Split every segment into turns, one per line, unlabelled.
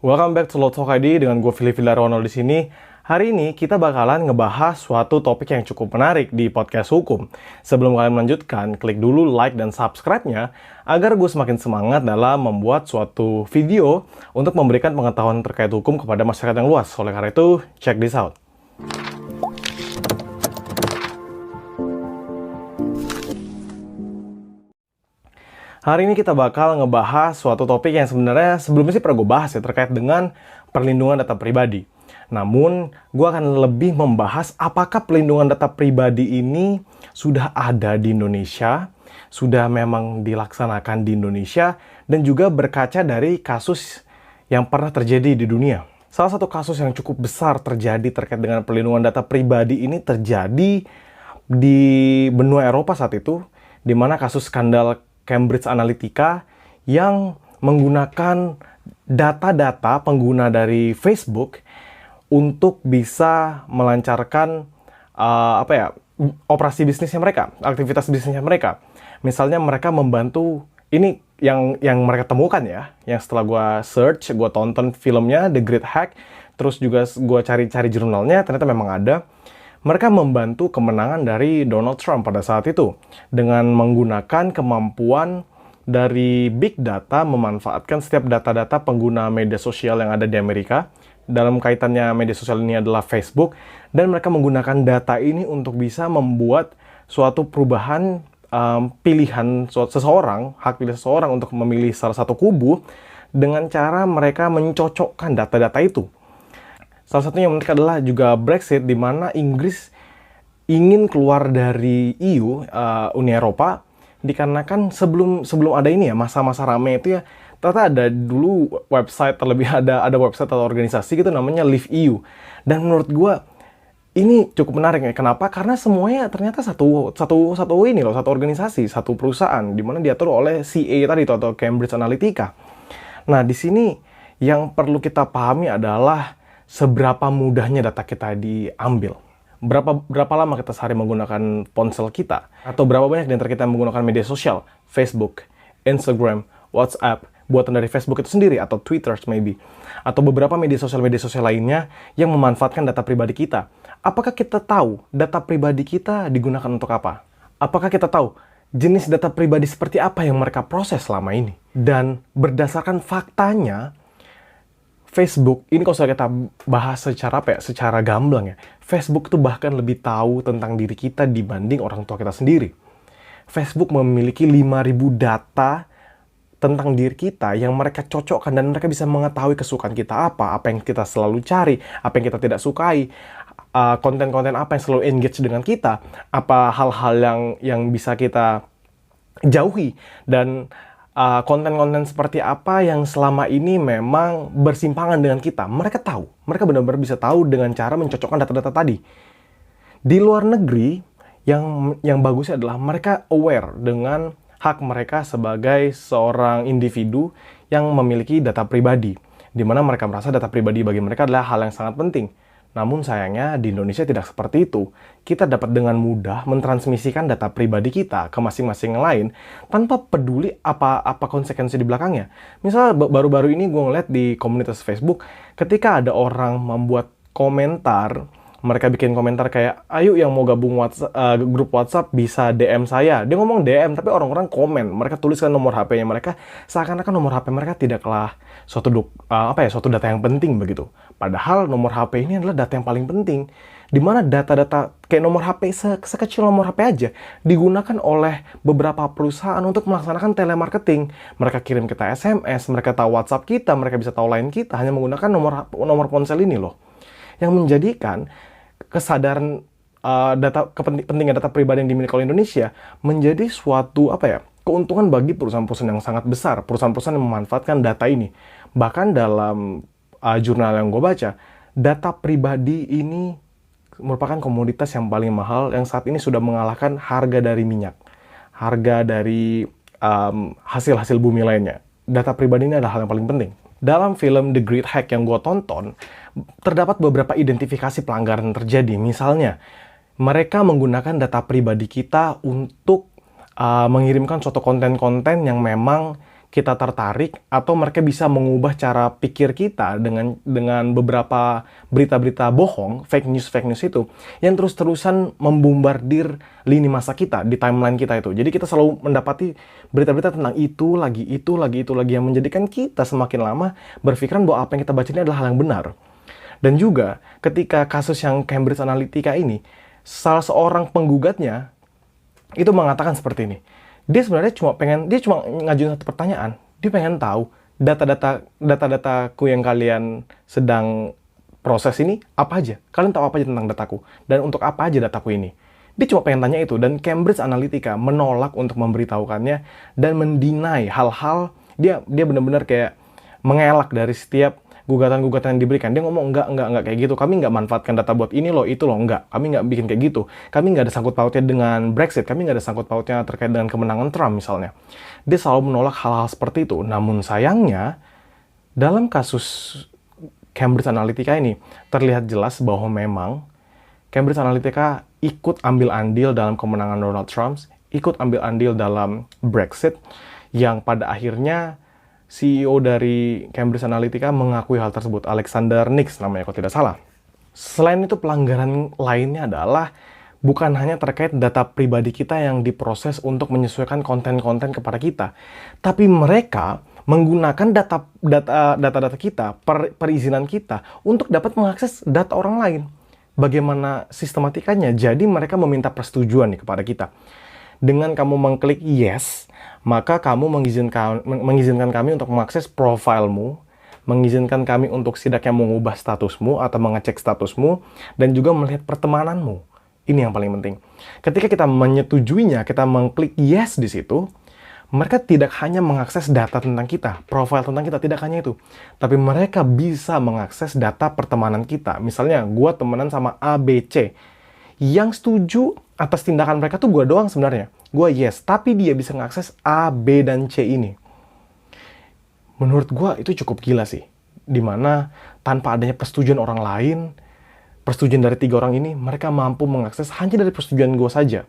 Welcome back to Law Talk ID dengan gue Philip Villarone di sini. Hari ini kita bakalan ngebahas suatu topik yang cukup menarik di podcast hukum. Sebelum kalian melanjutkan, klik dulu like dan subscribe-nya agar gue semakin semangat dalam membuat suatu video untuk memberikan pengetahuan terkait hukum kepada masyarakat yang luas. Oleh karena itu, check this out. Hari ini kita bakal ngebahas suatu topik yang sebenarnya sebelumnya sih pernah gue bahas ya, terkait dengan perlindungan data pribadi. Namun, gue akan lebih membahas apakah perlindungan data pribadi ini sudah ada di Indonesia, sudah memang dilaksanakan di Indonesia, dan juga berkaca dari kasus yang pernah terjadi di dunia. Salah satu kasus yang cukup besar terjadi terkait dengan perlindungan data pribadi ini terjadi di benua Eropa saat itu, di mana kasus skandal Cambridge Analytica yang menggunakan data-data pengguna dari Facebook untuk bisa melancarkan operasi bisnisnya mereka, aktivitas bisnisnya mereka. Misalnya mereka membantu, ini yang mereka temukan ya, yang setelah gue search, gue tonton filmnya The Great Hack, terus juga gue cari-cari jurnalnya, ternyata memang ada. Mereka membantu kemenangan dari Donald Trump pada saat itu dengan menggunakan kemampuan dari big data memanfaatkan setiap data-data pengguna media sosial yang ada di Amerika. Dalam kaitannya media sosial ini adalah Facebook, dan mereka menggunakan data ini untuk bisa membuat suatu perubahan pilihan seseorang, hak pilih seseorang untuk memilih salah satu kubu dengan cara mereka mencocokkan data-data itu. Salah satunya yang menarik adalah juga Brexit, di mana Inggris ingin keluar dari EU, Uni Eropa, dikarenakan sebelum ada ini ya, masa-masa rame itu ya, ternyata ada dulu website, ada website atau organisasi gitu namanya Leave EU. Dan menurut gue, ini cukup menarik ya. Kenapa? Karena semuanya ternyata satu organisasi, satu perusahaan, di mana diatur oleh CA tadi atau Cambridge Analytica. Nah, di sini yang perlu kita pahami adalah seberapa mudahnya data kita diambil. Berapa lama kita sehari menggunakan ponsel kita? Atau berapa banyak di antara kita yang menggunakan media sosial? Facebook, Instagram, WhatsApp, buatan dari Facebook itu sendiri, atau Twitter maybe. Atau beberapa media sosial lainnya yang memanfaatkan data pribadi kita. Apakah kita tahu data pribadi kita digunakan untuk apa? Apakah kita tahu jenis data pribadi seperti apa yang mereka proses selama ini? Dan berdasarkan faktanya, Facebook, ini kalau kita bahas secara gamblang ya, Facebook tuh bahkan lebih tahu tentang diri kita dibanding orang tua kita sendiri. Facebook memiliki 5.000 data tentang diri kita yang mereka cocokkan, dan mereka bisa mengetahui kesukaan kita apa yang kita selalu cari, apa yang kita tidak sukai, konten-konten apa yang selalu engage dengan kita, apa hal-hal yang bisa kita jauhi, dan konten-konten seperti apa yang selama ini memang bersimpangan dengan kita. Mereka tahu. Mereka benar-benar bisa tahu dengan cara mencocokkan data-data tadi. Di luar negeri, yang bagusnya adalah mereka aware dengan hak mereka sebagai seorang individu yang memiliki data pribadi, di mana mereka merasa data pribadi bagi mereka adalah hal yang sangat penting. Namun sayangnya di Indonesia tidak seperti itu. Kita dapat dengan mudah mentransmisikan data pribadi kita ke masing-masing yang lain tanpa peduli apa konsekuensi di belakangnya. Misal baru-baru ini gue ngeliat di komunitas Facebook, ketika ada orang membuat komentar, mereka bikin komentar kayak, ayo yang mau gabung grup WhatsApp bisa DM saya. Dia ngomong DM, tapi orang-orang komen. Mereka tuliskan nomor HP-nya mereka, seakan-akan nomor HP mereka tidaklah suatu data yang penting begitu. Padahal nomor HP ini adalah data yang paling penting. Di mana data-data kayak nomor HP, sekecil nomor HP aja, digunakan oleh beberapa perusahaan untuk melaksanakan telemarketing. Mereka kirim kita SMS, mereka tahu WhatsApp kita, mereka bisa tahu line kita, hanya menggunakan nomor ponsel ini loh. Yang menjadikan kesadaran pentingnya data pribadi yang dimiliki oleh Indonesia menjadi suatu keuntungan bagi perusahaan-perusahaan yang sangat besar, perusahaan-perusahaan yang memanfaatkan data ini. Bahkan dalam jurnal yang gue baca, data pribadi ini merupakan komoditas yang paling mahal yang saat ini sudah mengalahkan harga dari minyak, harga dari hasil-hasil bumi lainnya. Data pribadi ini adalah hal yang paling penting. Dalam film The Great Hack yang gue tonton, terdapat beberapa identifikasi pelanggaran yang terjadi. Misalnya, mereka menggunakan data pribadi kita untuk mengirimkan suatu konten-konten yang memang kita tertarik, atau mereka bisa mengubah cara pikir kita dengan beberapa berita-berita bohong, fake news itu, yang terus-terusan membombardir lini masa kita di timeline kita itu. Jadi kita selalu mendapati berita-berita tentang itu lagi, yang menjadikan kita semakin lama berpikiran bahwa apa yang kita baca ini adalah hal yang benar. Dan juga ketika kasus yang Cambridge Analytica ini, salah seorang penggugatnya itu mengatakan seperti ini. Dia sebenarnya cuma ngajuin satu pertanyaan. Dia pengen tahu data-dataku yang kalian sedang proses ini apa aja. Kalian tahu apa aja tentang dataku dan untuk apa aja dataku ini. Dia cuma pengen tanya itu, dan Cambridge Analytica menolak untuk memberitahukannya dan mendinai hal-hal. Dia benar-benar kayak mengelak dari setiap gugatan-gugatan yang diberikan. Dia ngomong, enggak kayak gitu. Kami nggak manfaatkan data buat ini loh, itu loh, enggak. Kami nggak bikin kayak gitu. Kami nggak ada sangkut pautnya dengan Brexit. Kami nggak ada sangkut pautnya terkait dengan kemenangan Trump misalnya. Dia selalu menolak hal-hal seperti itu. Namun sayangnya, dalam kasus Cambridge Analytica ini, terlihat jelas bahwa memang Cambridge Analytica ikut ambil andil dalam kemenangan Donald Trump, ikut ambil andil dalam Brexit, yang pada akhirnya CEO dari Cambridge Analytica mengakui hal tersebut, Alexander Nix namanya kalau tidak salah. Selain itu, pelanggaran lainnya adalah bukan hanya terkait data pribadi kita yang diproses untuk menyesuaikan konten-konten kepada kita, tapi mereka menggunakan data kita, perizinan kita untuk dapat mengakses data orang lain. Bagaimana sistematikanya? Jadi mereka meminta persetujuan nih kepada kita. Dengan kamu mengklik yes, maka kamu mengizinkan kami untuk mengakses profilmu, mengizinkan kami untuk setidaknya mengubah statusmu atau mengecek statusmu, dan juga melihat pertemananmu. Ini yang paling penting. Ketika kita menyetujuinya, kita mengklik yes di situ, mereka tidak hanya mengakses data tentang kita, profil tentang kita, tidak hanya itu. Tapi mereka bisa mengakses data pertemanan kita. Misalnya, gue temenan sama ABC. Yang setuju atas tindakan mereka tuh gue doang sebenarnya. Gue yes, tapi dia bisa mengakses A, B, dan C ini. Menurut gue itu cukup gila sih. Dimana tanpa adanya persetujuan orang lain, persetujuan dari 3 orang ini, mereka mampu mengakses hanya dari persetujuan gue saja.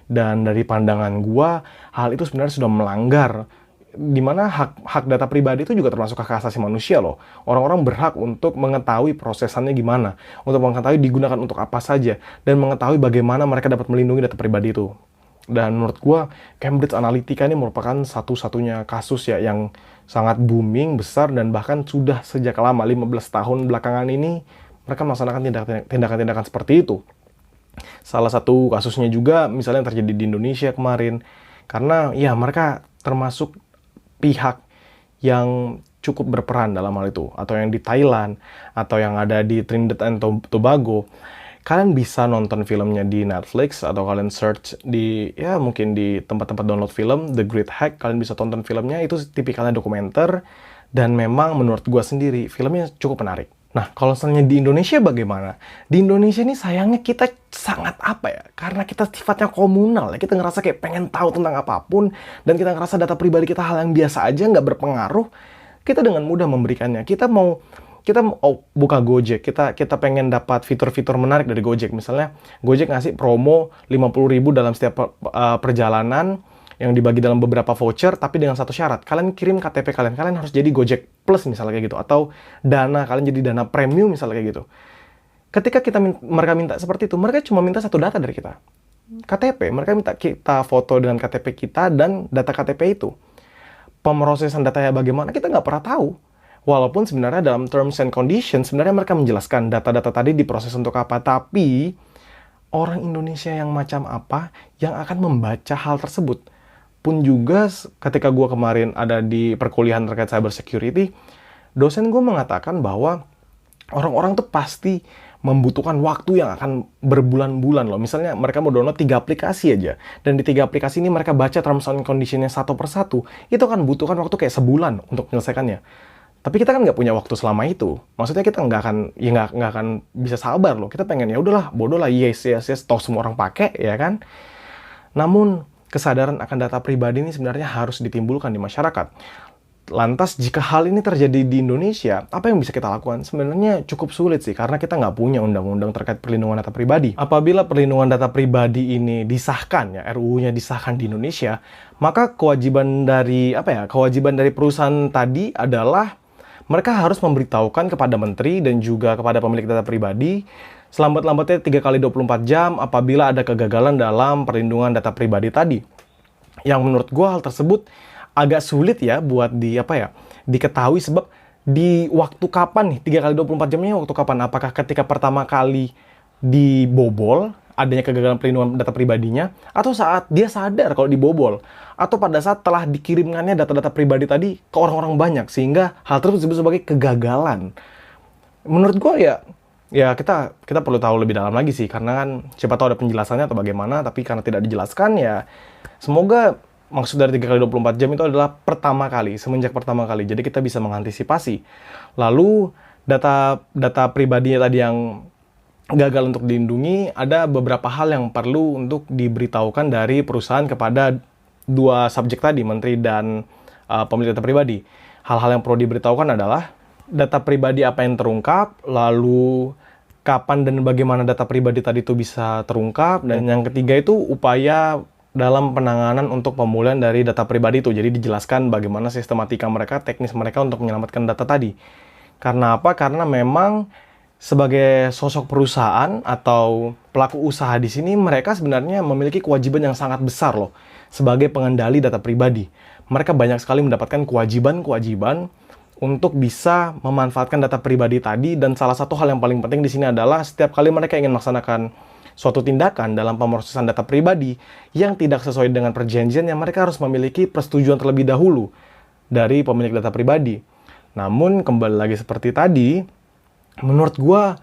Dan dari pandangan gue, hal itu sebenarnya sudah melanggar. Dimana hak data pribadi itu juga termasuk hak asasi manusia loh. Orang-orang berhak untuk mengetahui prosesannya gimana, untuk mengetahui digunakan untuk apa saja, dan mengetahui bagaimana mereka dapat melindungi data pribadi itu. Dan menurut gua, Cambridge Analytica ini merupakan satu-satunya kasus ya yang sangat booming, besar, dan bahkan sudah sejak lama, 15 tahun belakangan ini, mereka melaksanakan tindakan-tindakan seperti itu. Salah satu kasusnya juga misalnya yang terjadi di Indonesia kemarin, karena ya mereka termasuk pihak yang cukup berperan dalam hal itu, atau yang di Thailand, atau yang ada di Trinidad and Tobago. Kalian bisa nonton filmnya di Netflix, atau kalian search di, ya mungkin di tempat-tempat download film, The Great Hack, kalian bisa tonton filmnya, itu tipikalnya dokumenter, dan memang menurut gua sendiri, filmnya cukup menarik. Nah, kalau misalnya di Indonesia bagaimana? Di Indonesia ini sayangnya kita sangat apa ya? Karena kita sifatnya komunal ya. Kita ngerasa kayak pengen tahu tentang apapun. Dan kita ngerasa data pribadi kita hal yang biasa aja, nggak berpengaruh. Kita dengan mudah memberikannya. Kita mau buka Gojek. Kita pengen dapat fitur-fitur menarik dari Gojek. Misalnya, Gojek ngasih promo 50.000 dalam setiap perjalanan, yang dibagi dalam beberapa voucher, tapi dengan satu syarat. Kalian kirim KTP kalian harus jadi Gojek Plus misalnya kayak gitu. Atau Dana, kalian jadi Dana Premium misalnya kayak gitu. Ketika mereka minta seperti itu, mereka cuma minta satu data dari kita. KTP, mereka minta kita foto dengan KTP kita dan data KTP itu. Pemrosesan datanya bagaimana, kita nggak pernah tahu. Walaupun sebenarnya dalam terms and conditions, sebenarnya mereka menjelaskan data-data tadi diproses untuk apa. Tapi, orang Indonesia yang macam apa yang akan membaca hal tersebut? Pun juga ketika gue kemarin ada di perkuliahan terkait cyber security, dosen gue mengatakan bahwa orang-orang tuh pasti membutuhkan waktu yang akan berbulan-bulan loh. Misalnya mereka mau download 3 aplikasi aja, dan di 3 aplikasi ini mereka baca terms and condition-nya satu persatu, itu akan butuhkan waktu kayak sebulan untuk menyelesaikannya. Tapi kita kan nggak punya waktu selama itu. Maksudnya kita nggak akan bisa sabar loh. Kita pengen ya udahlah, bodoh lah, yes, toh semua orang pakai, ya kan? Namun kesadaran akan data pribadi ini sebenarnya harus ditimbulkan di masyarakat. Lantas, jika hal ini terjadi di Indonesia, apa yang bisa kita lakukan? Sebenarnya cukup sulit sih, karena kita nggak punya undang-undang terkait perlindungan data pribadi. Apabila perlindungan data pribadi ini disahkan, ya RUU-nya disahkan di Indonesia, maka kewajiban dari perusahaan tadi adalah mereka harus memberitahukan kepada menteri dan juga kepada pemilik data pribadi selambat-lambatnya 3 kali 24 jam apabila ada kegagalan dalam perlindungan data pribadi tadi. Yang menurut gue hal tersebut agak sulit ya buat diketahui, sebab di waktu kapan nih 3 kali 24 jamnya waktu kapan? Apakah ketika pertama kali dibobol adanya kegagalan perlindungan data pribadinya, atau saat dia sadar kalau dibobol, atau pada saat telah dikirimkannya data-data pribadi tadi ke orang-orang banyak sehingga hal tersebut disebut sebagai kegagalan. Menurut gue ya kita perlu tahu lebih dalam lagi sih, karena kan siapa tahu ada penjelasannya atau bagaimana, tapi karena tidak dijelaskan ya semoga maksud dari 3 kali 24 jam itu adalah pertama kali, semenjak pertama kali. Jadi kita bisa mengantisipasi. Lalu data pribadinya tadi yang gagal untuk dilindungi, ada beberapa hal yang perlu untuk diberitahukan dari perusahaan kepada dua subjek tadi, menteri dan pemilik data pribadi. Hal-hal yang perlu diberitahukan adalah data pribadi apa yang terungkap, lalu kapan dan bagaimana data pribadi tadi itu bisa terungkap, dan yang ketiga itu upaya dalam penanganan untuk pemulihan dari data pribadi itu. Jadi dijelaskan bagaimana sistematika mereka, teknis mereka untuk menyelamatkan data tadi. Karena apa? Karena memang sebagai sosok perusahaan atau pelaku usaha di sini, mereka sebenarnya memiliki kewajiban yang sangat besar loh sebagai pengendali data pribadi. Mereka banyak sekali mendapatkan kewajiban-kewajiban untuk bisa memanfaatkan data pribadi tadi, dan salah satu hal yang paling penting di sini adalah setiap kali mereka ingin melaksanakan suatu tindakan dalam pemrosesan data pribadi yang tidak sesuai dengan perjanjian, yang mereka harus memiliki persetujuan terlebih dahulu dari pemilik data pribadi. Namun kembali lagi seperti tadi, menurut gua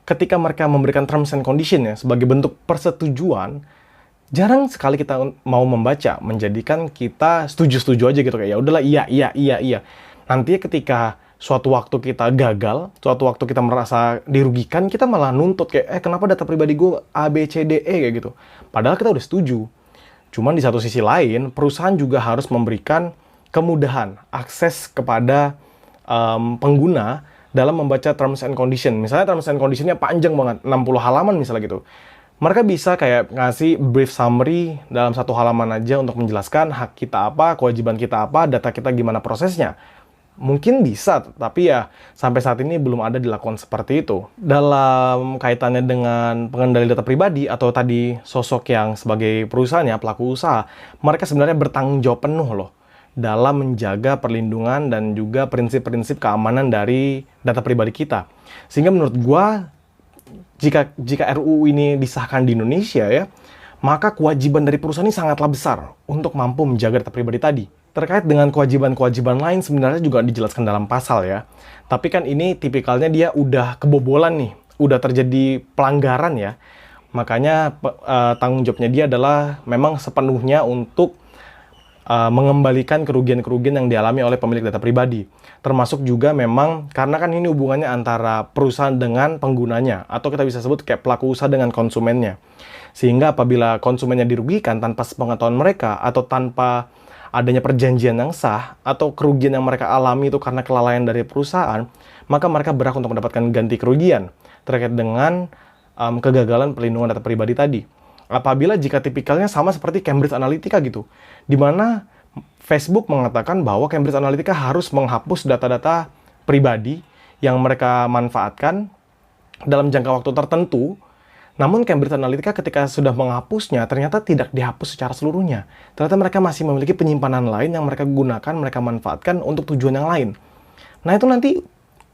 ketika mereka memberikan terms and condition ya sebagai bentuk persetujuan, jarang sekali kita mau membaca, menjadikan kita setuju-setuju aja gitu, kayak ya udahlah iya. Nanti ketika suatu waktu kita gagal, suatu waktu kita merasa dirugikan, kita malah nuntut kayak, kenapa data pribadi gue A, B, C, D, E kayak gitu. Padahal kita udah setuju. Cuman di satu sisi lain, perusahaan juga harus memberikan kemudahan, akses kepada pengguna dalam membaca terms and condition. Misalnya terms and conditionnya panjang banget, 60 halaman misalnya gitu. Mereka bisa kayak ngasih brief summary dalam 1 halaman aja untuk menjelaskan hak kita apa, kewajiban kita apa, data kita gimana prosesnya. Mungkin bisa, tapi ya sampai saat ini belum ada dilakukan seperti itu. Dalam kaitannya dengan pengendali data pribadi atau tadi sosok yang sebagai perusahaannya, pelaku usaha, mereka sebenarnya bertanggung jawab penuh loh dalam menjaga perlindungan dan juga prinsip-prinsip keamanan dari data pribadi kita. Sehingga menurut gua, jika RUU ini disahkan di Indonesia ya, maka kewajiban dari perusahaan ini sangatlah besar untuk mampu menjaga data pribadi tadi. Terkait dengan kewajiban-kewajiban lain sebenarnya juga dijelaskan dalam pasal ya. Tapi kan ini tipikalnya dia udah kebobolan nih, udah terjadi pelanggaran ya. Makanya tanggung jawabnya dia adalah memang sepenuhnya untuk mengembalikan kerugian-kerugian yang dialami oleh pemilik data pribadi. Termasuk juga memang karena kan ini hubungannya antara perusahaan dengan penggunanya, atau kita bisa sebut kayak pelaku usaha dengan konsumennya. Sehingga apabila konsumennya dirugikan tanpa sepengetahuan mereka atau tanpa adanya perjanjian yang sah, atau kerugian yang mereka alami itu karena kelalaian dari perusahaan, maka mereka berhak untuk mendapatkan ganti kerugian terkait dengan kegagalan perlindungan data pribadi tadi. Apabila jika tipikalnya sama seperti Cambridge Analytica gitu, di mana Facebook mengatakan bahwa Cambridge Analytica harus menghapus data-data pribadi yang mereka manfaatkan dalam jangka waktu tertentu. Namun Cambridge Analytica ketika sudah menghapusnya, ternyata tidak dihapus secara seluruhnya. Ternyata mereka masih memiliki penyimpanan lain yang mereka gunakan, mereka manfaatkan untuk tujuan yang lain. Nah itu nanti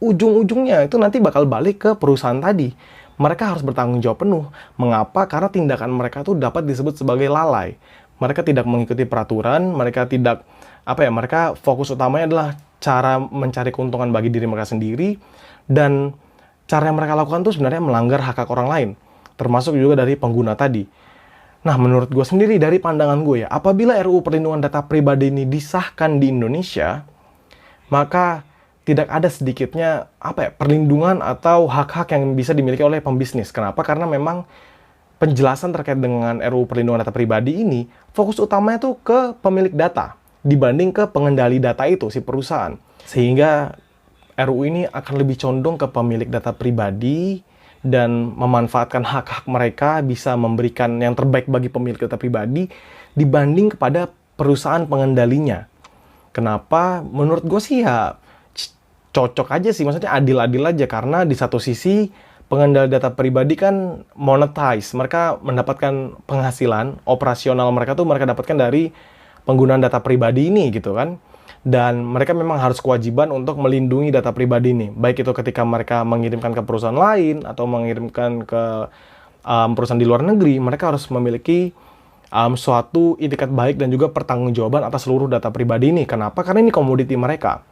ujung-ujungnya itu nanti bakal balik ke perusahaan tadi. Mereka harus bertanggung jawab penuh. Mengapa? Karena tindakan mereka itu dapat disebut sebagai lalai. Mereka tidak mengikuti peraturan, mereka tidak, mereka fokus utamanya adalah cara mencari keuntungan bagi diri mereka sendiri, dan cara yang mereka lakukan itu sebenarnya melanggar hak-hak orang lain. Termasuk juga dari pengguna tadi. Nah, menurut gue sendiri, dari pandangan gue ya, apabila RUU Perlindungan Data Pribadi ini disahkan di Indonesia, maka tidak ada sedikitnya perlindungan atau hak-hak yang bisa dimiliki oleh pembisnis. Kenapa? Karena memang penjelasan terkait dengan RUU Perlindungan Data Pribadi ini, fokus utamanya tuh ke pemilik data. dibanding ke pengendali data itu, si perusahaan. Sehingga RUU ini akan lebih condong ke pemilik data pribadi dan memanfaatkan hak-hak mereka, bisa memberikan yang terbaik bagi pemilik data pribadi dibanding kepada perusahaan pengendalinya. Kenapa? Menurut gue sih ya cocok aja sih, maksudnya adil-adil aja, karena di satu sisi pengendali data pribadi kan monetize, mereka mendapatkan penghasilan operasional mereka tuh mereka dapatkan dari penggunaan data pribadi ini gitu kan. Dan mereka memang harus kewajiban untuk melindungi data pribadi ini, baik itu ketika mereka mengirimkan ke perusahaan lain atau mengirimkan ke perusahaan di luar negeri, mereka harus memiliki suatu itikat baik dan juga pertanggungjawaban atas seluruh data pribadi ini. Kenapa? Karena ini komoditi mereka.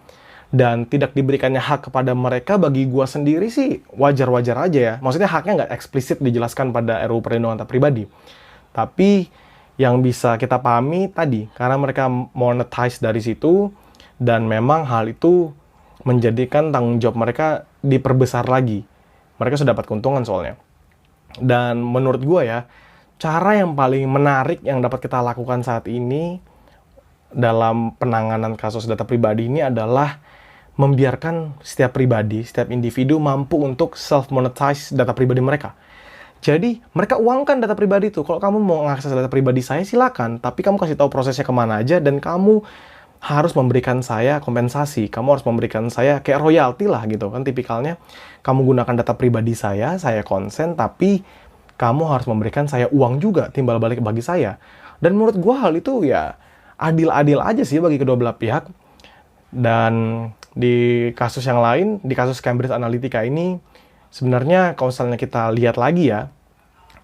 Dan tidak diberikannya hak kepada mereka, bagi gua sendiri sih wajar-wajar aja ya. Maksudnya haknya nggak eksplisit dijelaskan pada RUU Perlindungan Data Pribadi. Tapi yang bisa kita pahami tadi, karena mereka monetize dari situ, dan memang hal itu menjadikan tanggung jawab mereka diperbesar lagi. Mereka sudah dapat keuntungan soalnya. Dan menurut gue ya, cara yang paling menarik yang dapat kita lakukan saat ini dalam penanganan kasus data pribadi ini adalah membiarkan setiap pribadi, setiap individu mampu untuk self-monetize data pribadi mereka. Jadi, mereka uangkan data pribadi itu. Kalau kamu mau mengakses data pribadi saya, silakan. Tapi kamu kasih tahu prosesnya kemana aja, dan kamu harus memberikan saya kompensasi. Kamu harus memberikan saya kayak royalti lah gitu kan, tipikalnya. Kamu gunakan data pribadi saya konsen, tapi kamu harus memberikan saya uang juga, timbal balik bagi saya. Dan menurut gue hal itu ya adil-adil aja sih bagi kedua belah pihak. Dan di kasus yang lain, di kasus Cambridge Analytica ini, sebenarnya kalau misalnya kita lihat lagi ya,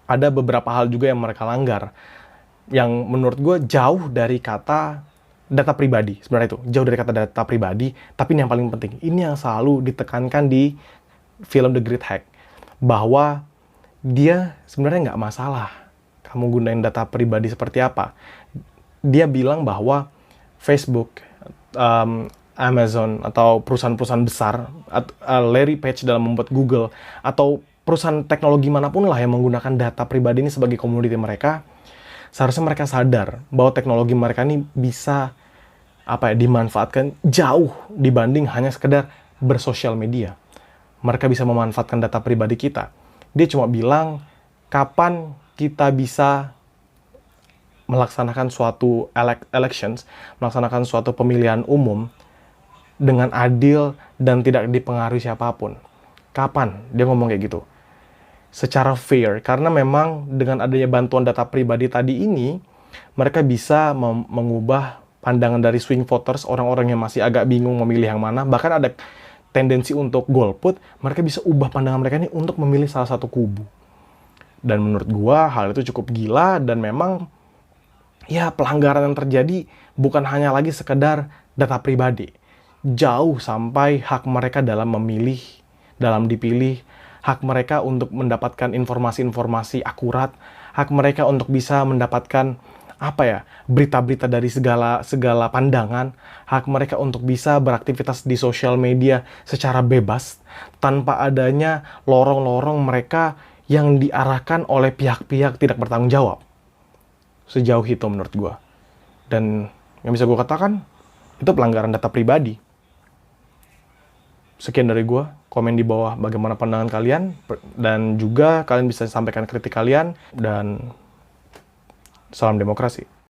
ada beberapa hal juga yang mereka langgar. Yang menurut gue jauh dari kata data pribadi, sebenarnya itu. Jauh dari kata data pribadi, tapi ini yang paling penting. Ini yang selalu ditekankan di film The Great Hack. Bahwa dia sebenarnya nggak masalah kamu gunain data pribadi seperti apa. Dia bilang bahwa Facebook, Amazon, atau perusahaan-perusahaan besar, Larry Page dalam membuat Google, atau perusahaan teknologi manapun lah yang menggunakan data pribadi ini sebagai komoditi mereka, seharusnya mereka sadar bahwa teknologi mereka ini bisa dimanfaatkan jauh dibanding hanya sekedar bersosial media. Mereka bisa memanfaatkan data pribadi kita. Dia cuma bilang kapan kita bisa melaksanakan suatu elections, melaksanakan suatu pemilihan umum dengan adil dan tidak dipengaruhi siapapun. Kapan? Dia ngomong kayak gitu. Secara fair, karena memang dengan adanya bantuan data pribadi tadi ini, mereka bisa mengubah pandangan dari swing voters, orang-orang yang masih agak bingung memilih yang mana, bahkan ada tendensi untuk golput, mereka bisa ubah pandangan mereka ini untuk memilih salah satu kubu. Dan menurut gua hal itu cukup gila, dan memang ya pelanggaran yang terjadi bukan hanya lagi sekedar data pribadi. Jauh sampai hak mereka dalam memilih, dalam dipilih, hak mereka untuk mendapatkan informasi-informasi akurat, hak mereka untuk bisa mendapatkan berita-berita dari segala pandangan, hak mereka untuk bisa beraktivitas di sosial media secara bebas tanpa adanya lorong-lorong mereka yang diarahkan oleh pihak-pihak tidak bertanggung jawab. Sejauh itu menurut gue. Dan yang bisa gue katakan, itu pelanggaran data pribadi. Sekian dari gue, komen di bawah bagaimana pandangan kalian, dan juga kalian bisa sampaikan kritik kalian, dan salam demokrasi.